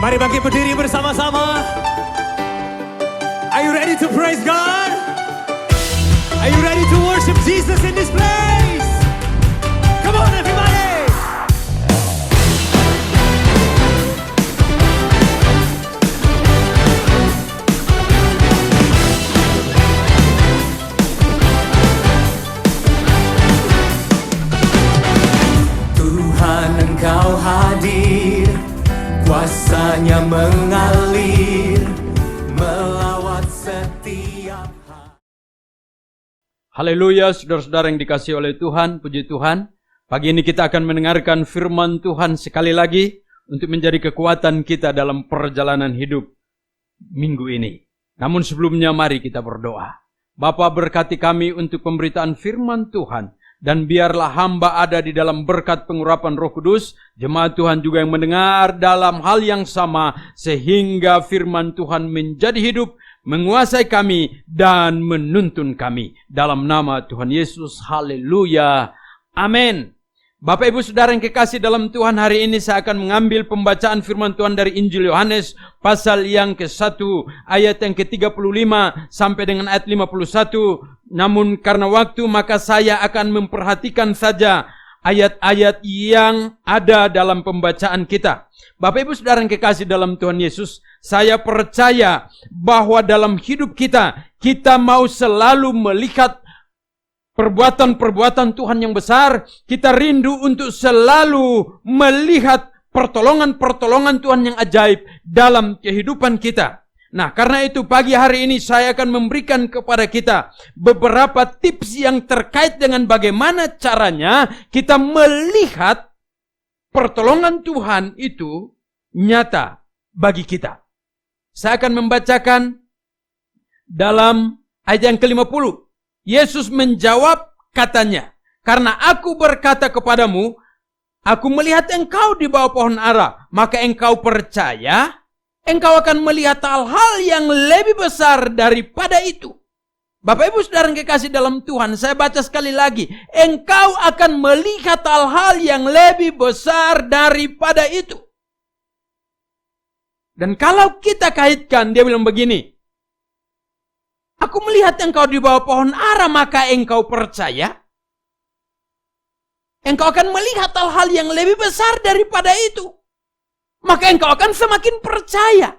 Mari bangkit berdiri bersama-sama. Are you ready to praise God? Are you ready to worship Jesus in this place? Come on everybody! Tuhan, Engkau hadir, kuasanya mengalir melawat setiap hati. Haleluya, saudara-saudara yang dikasihi oleh Tuhan, puji Tuhan. Pagi ini kita akan mendengarkan firman Tuhan sekali lagi untuk menjadi kekuatan kita dalam perjalanan hidup minggu ini. Namun sebelumnya mari kita berdoa. Bapa, berkati kami untuk pemberitaan firman Tuhan. Dan biarlah hamba ada di dalam berkat pengurapan Roh Kudus, jemaat Tuhan juga yang mendengar dalam hal yang sama, sehingga firman Tuhan menjadi hidup, menguasai kami, dan menuntun kami. Dalam nama Tuhan Yesus, haleluya, amin. Bapak Ibu Saudara yang kekasih dalam Tuhan, hari ini saya akan mengambil pembacaan firman Tuhan dari Injil Yohanes, pasal yang ke-1, ayat yang ke-35, sampai dengan ayat 51. Namun karena waktu, maka saya akan memperhatikan saja ayat-ayat yang ada dalam pembacaan kita. Bapak Ibu Saudara yang kekasih dalam Tuhan Yesus, saya percaya bahwa dalam hidup kita, kita mau selalu melihat perbuatan-perbuatan Tuhan yang besar. Kita rindu untuk selalu melihat pertolongan-pertolongan Tuhan yang ajaib dalam kehidupan kita. Nah, karena itu pagi hari ini saya akan memberikan kepada kita beberapa tips yang terkait dengan bagaimana caranya kita melihat pertolongan Tuhan itu nyata bagi kita. Saya akan membacakan dalam ayat yang ke-50. Yesus menjawab katanya, "Karena aku berkata kepadamu, aku melihat engkau di bawah pohon ara, maka engkau percaya, engkau akan melihat hal-hal yang lebih besar daripada itu." Bapak Ibu Saudara yang kekasih dalam Tuhan, saya baca sekali lagi, engkau akan melihat hal-hal yang lebih besar daripada itu. Dan kalau kita kaitkan, dia bilang begini, aku melihat engkau di bawah pohon ara, maka engkau percaya. Engkau akan melihat hal-hal yang lebih besar daripada itu. Maka engkau akan semakin percaya.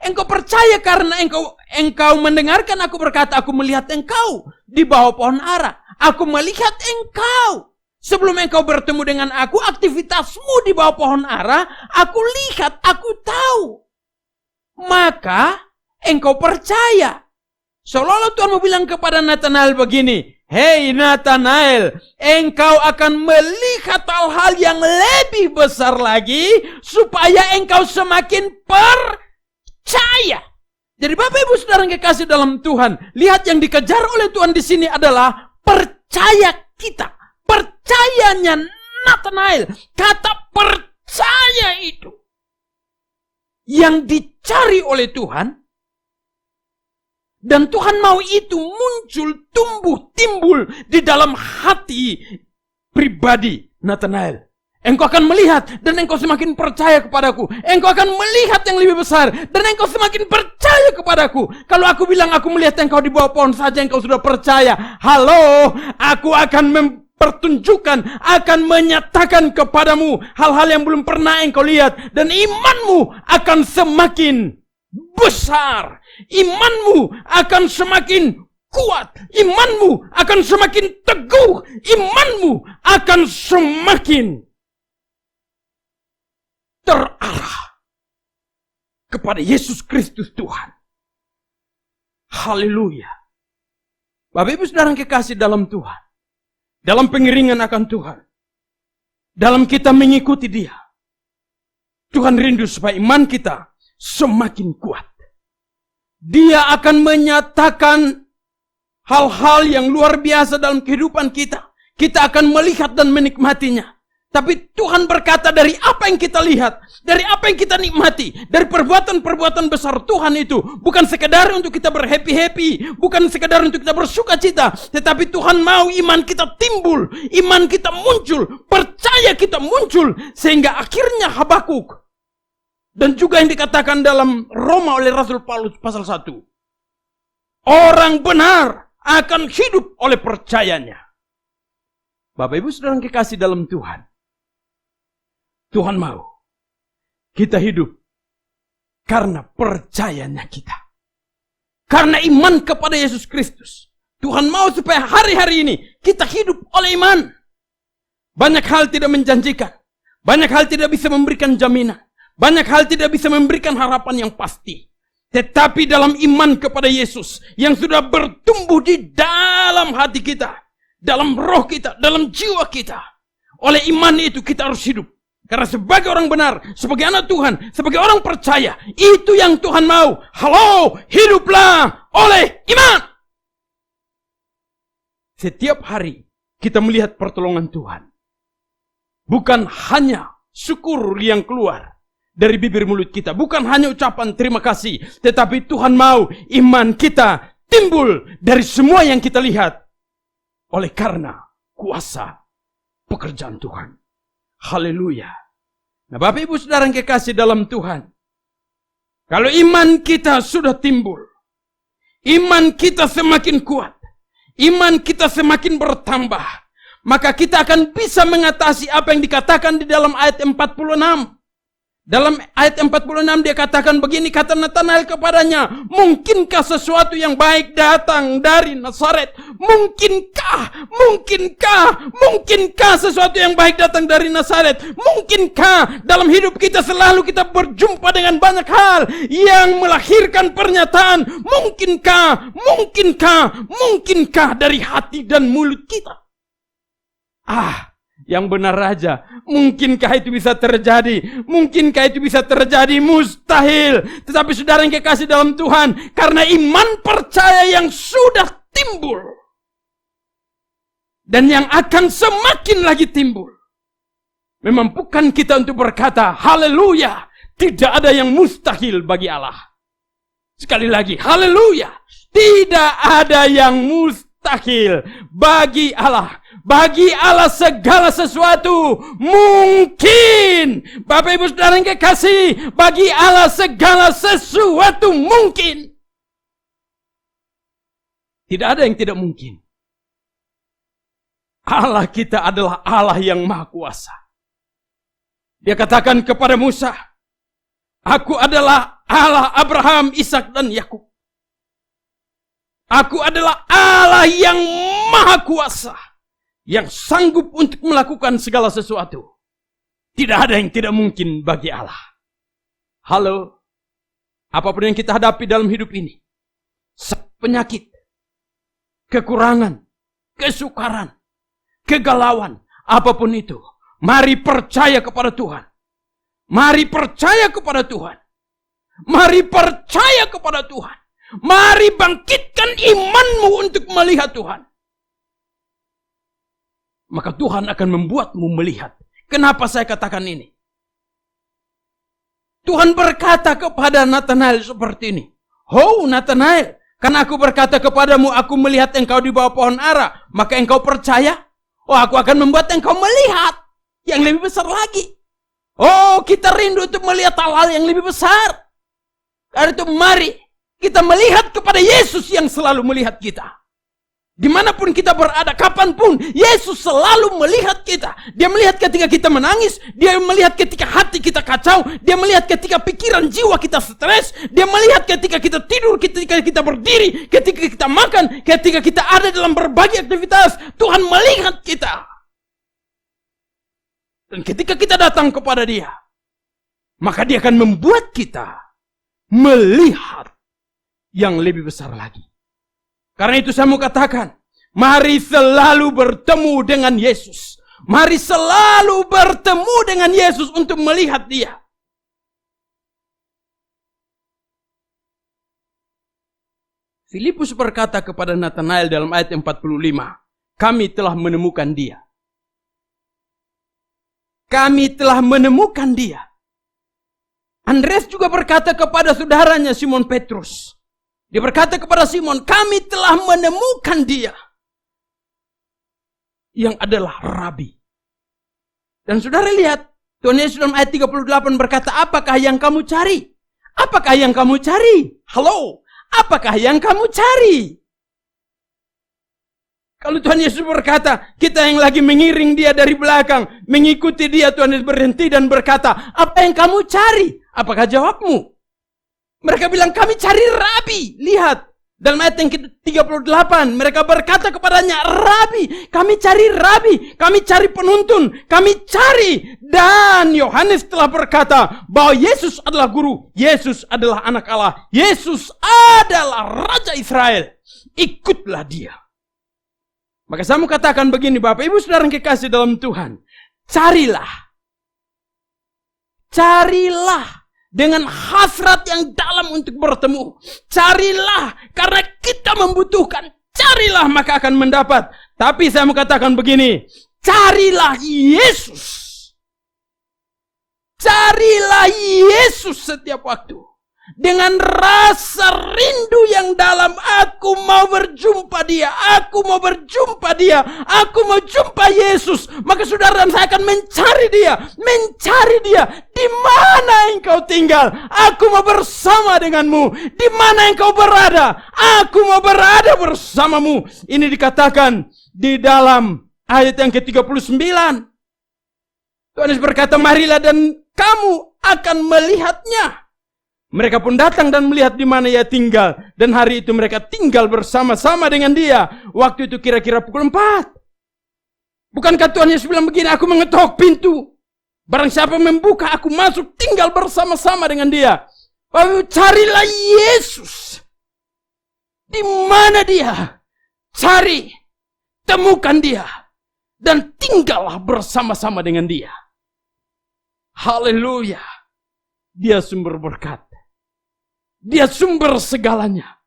Engkau percaya karena engkau mendengarkan aku berkata, aku melihat engkau di bawah pohon ara. Aku melihat engkau. Sebelum engkau bertemu dengan aku, aktivitasmu di bawah pohon ara, aku lihat, aku tahu. Maka engkau percaya. Seolah-olah Tuhan mau bilang kepada Nathanael begini, "Hei Nathanael, engkau akan melihat hal-hal yang lebih besar lagi, supaya engkau semakin percaya." Jadi Bapak Ibu Saudara yang kekasih dalam Tuhan, lihat yang dikejar oleh Tuhan di sini adalah percaya kita. Percayanya Nathanael, kata percaya itu yang dicari oleh Tuhan. Dan Tuhan mau itu muncul, tumbuh, timbul di dalam hati pribadi Nathanael. Engkau akan melihat dan engkau semakin percaya kepadaku. Engkau akan melihat yang lebih besar dan engkau semakin percaya kepadaku. Kalau aku bilang aku melihat engkau di bawah pohon saja, engkau sudah percaya. Halo, aku akan mempertunjukkan, akan menyatakan kepadamu hal-hal yang belum pernah engkau lihat. Dan imanmu akan semakin besar. Imanmu akan semakin kuat. Imanmu akan semakin teguh. Imanmu akan semakin terarah kepada Yesus Kristus Tuhan. Haleluya. Bapak Ibu Saudara yang kekasih dalam Tuhan, dalam pengiringan akan Tuhan, dalam kita mengikuti Dia, Tuhan rindu supaya iman kita semakin kuat. Dia akan menyatakan hal-hal yang luar biasa dalam kehidupan kita. Kita akan melihat dan menikmatinya. Tapi Tuhan berkata dari apa yang kita lihat, dari apa yang kita nikmati, dari perbuatan-perbuatan besar Tuhan itu, bukan sekedar untuk kita berhappy-happy, bukan sekedar untuk kita bersuka cita, tetapi Tuhan mau iman kita timbul, iman kita muncul, percaya kita muncul, sehingga akhirnya Habakuk Dan juga yang dikatakan dalam Roma oleh Rasul Paulus pasal 1. Orang benar akan hidup oleh percayanya. Bapak Ibu Saudara yang kekasih dalam Tuhan. Tuhan mau kita hidup karena percayanya kita. Karena iman kepada Yesus Kristus. Tuhan mau supaya hari-hari ini kita hidup oleh iman. Banyak hal tidak menjanjikan. Banyak hal tidak bisa memberikan jaminan. Banyak hal tidak bisa memberikan harapan yang pasti. Tetapi dalam iman kepada Yesus yang sudah bertumbuh di dalam hati kita, dalam roh kita, dalam jiwa kita. Oleh iman itu kita harus hidup. Karena sebagai orang benar, sebagai anak Tuhan, sebagai orang percaya, itu yang Tuhan mau. Halo, hiduplah oleh iman. Setiap hari kita melihat pertolongan Tuhan. Bukan hanya syukur yang keluar dari bibir mulut kita. Bukan hanya ucapan terima kasih. Tetapi Tuhan mau iman kita timbul dari semua yang kita lihat. Oleh karena kuasa pekerjaan Tuhan. Haleluya. Nah Bapak Ibu Saudara yang kekasih dalam Tuhan. Kalau iman kita sudah timbul. Iman kita semakin kuat. Iman kita semakin bertambah. Maka kita akan bisa mengatasi apa yang dikatakan di dalam ayat 46. Dalam ayat 46 dia katakan begini, kata Natanael kepadanya, mungkinkah sesuatu yang baik datang dari Nazaret? Mungkinkah sesuatu yang baik datang dari Nazaret? Mungkinkah dalam hidup kita selalu kita berjumpa dengan banyak hal yang melahirkan pernyataan, mungkinkah dari hati dan mulut kita? Yang benar aja, mungkinkah itu bisa terjadi? Mungkinkah itu bisa terjadi? Mustahil. Tetapi saudara yang kekasih dalam Tuhan, karena iman percaya yang sudah timbul, dan yang akan semakin lagi timbul, memampukan kita untuk berkata, haleluya, tidak ada yang mustahil bagi Allah. Sekali lagi, haleluya, tidak ada yang mustahil bagi Allah. Bagi Allah segala sesuatu mungkin. Bapak Ibu Saudara yang kekasih, bagi Allah segala sesuatu mungkin. Tidak ada yang tidak mungkin. Allah kita adalah Allah yang maha kuasa. Dia katakan kepada Musa, aku adalah Allah Abraham, Ishak dan Yakub. Aku adalah Allah yang maha kuasa, yang sanggup untuk melakukan segala sesuatu. Tidak ada yang tidak mungkin bagi Allah. Halo, apapun yang kita hadapi dalam hidup ini, penyakit, kekurangan, kesukaran, kegalauan, apapun itu, mari percaya kepada Tuhan. Mari percaya kepada Tuhan. Mari percaya kepada Tuhan. Mari bangkitkan imanmu untuk melihat Tuhan. Maka Tuhan akan membuatmu melihat. Kenapa saya katakan ini? Tuhan berkata kepada Natanael seperti ini. Oh Natanael, karena aku berkata kepadamu, aku melihat engkau di bawah pohon ara, maka engkau percaya? Oh, aku akan membuat engkau melihat yang lebih besar lagi. Oh, kita rindu untuk melihat hal-hal yang lebih besar. Karena itu mari kita melihat kepada Yesus yang selalu melihat kita. Dimanapun kita berada, kapanpun, Yesus selalu melihat kita. Dia melihat ketika kita menangis. Dia melihat ketika hati kita kacau. Dia melihat ketika pikiran jiwa kita stres. Dia melihat ketika kita tidur, ketika kita berdiri, ketika kita makan, ketika kita ada dalam berbagai aktivitas. Tuhan melihat kita. Dan ketika kita datang kepada Dia, maka Dia akan membuat kita melihat yang lebih besar lagi. Karena itu saya mau katakan, mari selalu bertemu dengan Yesus. Mari selalu bertemu dengan Yesus untuk melihat Dia. Filipus berkata kepada Natanael dalam ayat 45, kami telah menemukan Dia. Kami telah menemukan Dia. Andreas juga berkata kepada saudaranya Simon Petrus. Dia berkata kepada Simon, kami telah menemukan Dia yang adalah Rabi. Dan saudara lihat, Tuhan Yesus dalam ayat 38 berkata, apakah yang kamu cari? Apakah yang kamu cari? Halo, apakah yang kamu cari? Kalau Tuhan Yesus berkata, kita yang lagi mengiring dia dari belakang, mengikuti dia, Tuhan Yesus berhenti dan berkata, apa yang kamu cari? Apakah jawabmu? Mereka bilang, kami cari Rabi. Lihat, dalam ayat yang ke-38, mereka berkata kepadanya, Rabi, kami cari Rabi, kami cari penuntun, kami cari. Dan Yohanes telah berkata bahwa Yesus adalah guru, Yesus adalah anak Allah, Yesus adalah Raja Israel. Ikutlah dia. Maka saya mau katakan begini, Bapak Ibu Saudara yang kekasih dalam Tuhan. Carilah dengan hasrat yang dalam untuk bertemu. Carilah karena kita membutuhkan. Carilah maka akan mendapat. Tapi saya mau katakan begini, carilah Yesus. Carilah Yesus setiap waktu. Dengan rasa rindu yang dalam, aku mau berjumpa dia, aku mau berjumpa dia, aku mau jumpa Yesus. Maka saudara dan saya akan mencari dia. Di mana engkau tinggal? Aku mau bersama denganmu. Di mana engkau berada? Aku mau berada bersamamu. Ini dikatakan di dalam ayat yang ke-39. Tuhan Yesus berkata, marilah dan kamu akan melihatnya. Mereka pun datang dan melihat di mana ia tinggal. Dan hari itu mereka tinggal bersama-sama dengan dia. Waktu itu kira-kira pukul 4. Bukankah Tuhan Yesus bilang begini, aku mengetok pintu. Barang siapa membuka, aku masuk tinggal bersama-sama dengan dia. Lalu carilah Yesus. Di mana dia? Cari. Temukan dia. Dan tinggallah bersama-sama dengan dia. Haleluya. Dia sumber berkat. Dia sumber segalanya.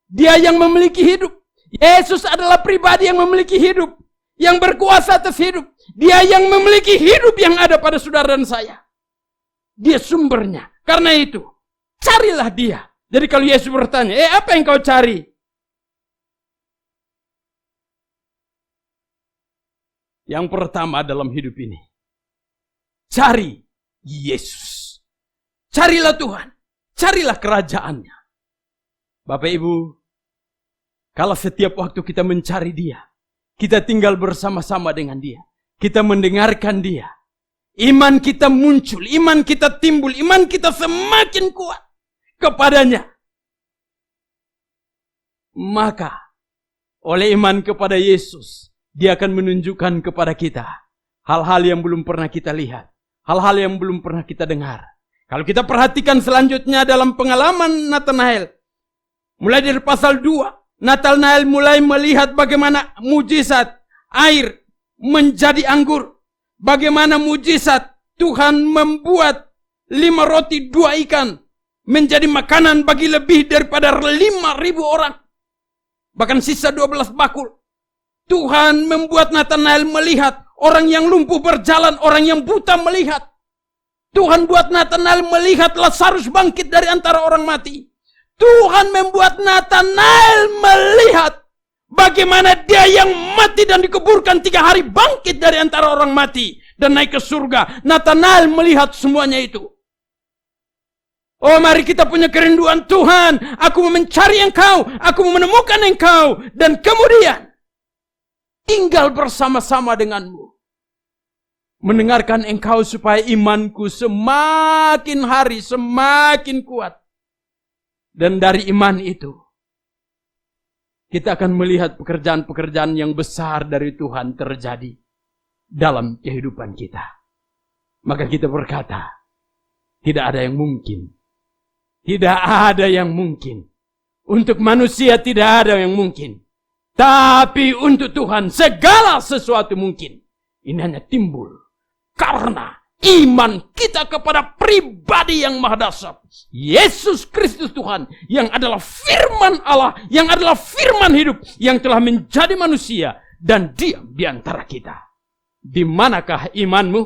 Dia yang memiliki hidup. Yesus adalah pribadi yang memiliki hidup. Yang berkuasa atas hidup. Dia yang memiliki hidup yang ada pada saudara dan saya. Dia sumbernya. Karena itu, carilah dia. Jadi kalau Yesus bertanya, apa yang kau cari? Yang pertama dalam hidup ini, cari Yesus. Carilah Tuhan. Carilah kerajaannya. Bapak Ibu, kalau setiap waktu kita mencari dia, kita tinggal bersama-sama dengan dia, kita mendengarkan dia, iman kita muncul, iman kita timbul, iman kita semakin kuat kepadanya. Maka, oleh iman kepada Yesus, dia akan menunjukkan kepada kita hal-hal yang belum pernah kita lihat, hal-hal yang belum pernah kita dengar. Kalau kita perhatikan selanjutnya dalam pengalaman Nathanael, mulai dari pasal 2, Nathanael mulai melihat bagaimana mujizat air menjadi anggur. Bagaimana mujizat Tuhan membuat 5 roti 2 ikan menjadi makanan bagi lebih daripada 5.000 orang. Bahkan sisa 12 bakul. Tuhan membuat Nathanael melihat orang yang lumpuh berjalan, orang yang buta melihat. Tuhan buat Nathanael melihat Lazarus bangkit dari antara orang mati. Tuhan membuat Nathanael melihat bagaimana dia yang mati dan dikuburkan 3 hari bangkit dari antara orang mati dan naik ke surga. Nathanael melihat semuanya itu. Oh, mari kita punya kerinduan, Tuhan, aku mau mencari Engkau, aku mau menemukan Engkau, dan kemudian tinggal bersama-sama denganmu. Mendengarkan Engkau supaya imanku semakin hari semakin kuat. Dan dari iman itu, kita akan melihat pekerjaan-pekerjaan yang besar dari Tuhan terjadi dalam kehidupan kita. Maka kita berkata, tidak ada yang mungkin. Tidak ada yang mungkin. Untuk manusia tidak ada yang mungkin. Tapi untuk Tuhan segala sesuatu mungkin. Ini hanya timbul karena iman kita kepada pribadi yang maha dahsyat, Yesus Kristus Tuhan, yang adalah firman Allah, yang adalah firman hidup, yang telah menjadi manusia dan diam di antara kita. Di manakah imanmu?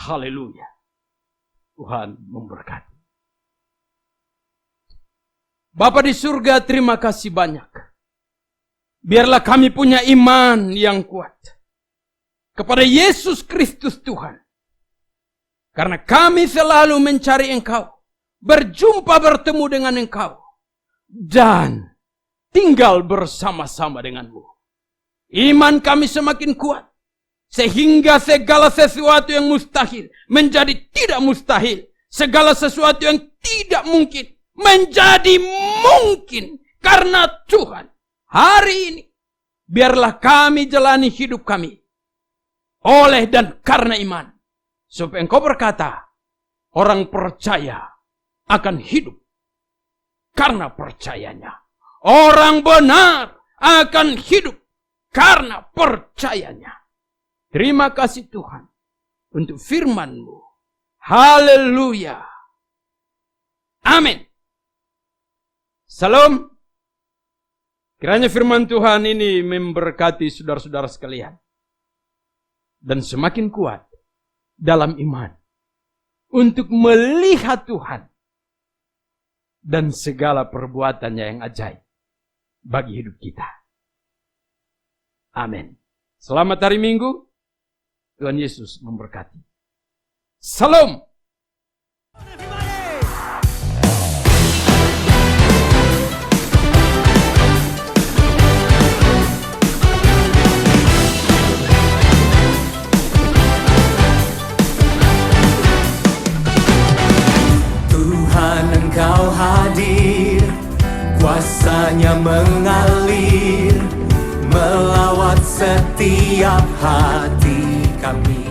Haleluya. Tuhan memberkati. Bapa di surga, terima kasih banyak. Biarlah kami punya iman yang kuat kepada Yesus Kristus Tuhan, Karena kami selalu mencari Engkau, berjumpa bertemu dengan Engkau, dan tinggal bersama-sama denganmu. Iman kami semakin kuat, sehingga segala sesuatu yang mustahil menjadi tidak mustahil. Segala sesuatu yang tidak mungkin menjadi mungkin karena Tuhan. Hari ini, biarlah kami jalani hidup kami oleh dan karena iman. Supaya Engkau berkata, orang percaya akan hidup karena percayanya. Orang benar akan hidup karena percayanya. Terima kasih Tuhan untuk firman-Mu. Haleluya. Amin. Salam. Kiranya firman Tuhan ini memberkati saudara-saudara sekalian. Dan semakin kuat dalam iman. Untuk melihat Tuhan. Dan segala perbuatannya yang ajaib. Bagi hidup kita. Amin. Selamat hari Minggu. Tuhan Yesus memberkati. Salam. Tuhan, Engkau hadir, kuasa-Nya mengalir melawat setiap hati kami.